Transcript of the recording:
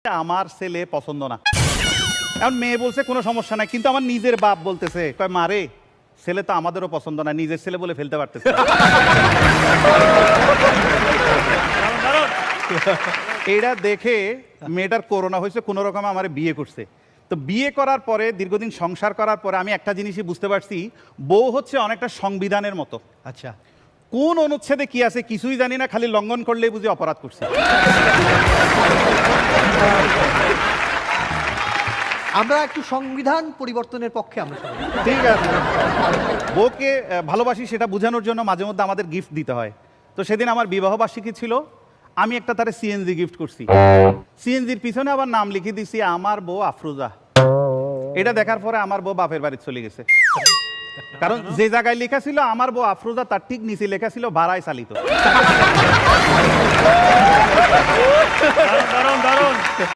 আমার ছেলে পছন্দ না। এখন মেয়ে বলছে কোনো সমস্যা নাই, কিন্তু আমার নিজের বাপ বলতেছে কয় মারে ছেলে তো আমাদেরও পছন্দ না, নিজের ছেলে বলে ফেলতে পারতেছে। এটা দেখে মেয়েটার করোনা হয়েছে, কোনো রকমে আমার বিয়ে করছে। তো বিয়ে করার পরে দীর্ঘদিন সংসার করার পরে আমি একটা জিনিসই বুঝতে পারছি, বউ হচ্ছে অনেকটা সংবিধানের মতো। আচ্ছা, কোন অনুচ্ছেদে কি আছে কিছুই জানি না, খালি লঙ্ঘন করলেই বুঝি অপরাধ করছে। আমরা একটু সংবিধান পরিবর্তনের পক্ষে আমরা সবাই। ঠিক আছে, বউকে ভালোবাসি সেটা বোঝানোর জন্য মাঝে মধ্যে আমাদের গিফট দিতে হয়। তো সেদিন আমার বিবাহ বার্ষিকী ছিল, আমি একটা তারে সিএনজি গিফট করছি। সিএনজির পিছনে আবার নাম লিখে দিছি আমার বউ আফরোজা। এটা দেখার পরে আমার বউ বাপের বাড়ি চলে গেছে, কারণ যে জায়গায় লেখা ছিল আমার বউ আফরোজা তার ঠিক নিচে লেখা ছিল ভাড়ায় চালিত। দারুণ দারুণ।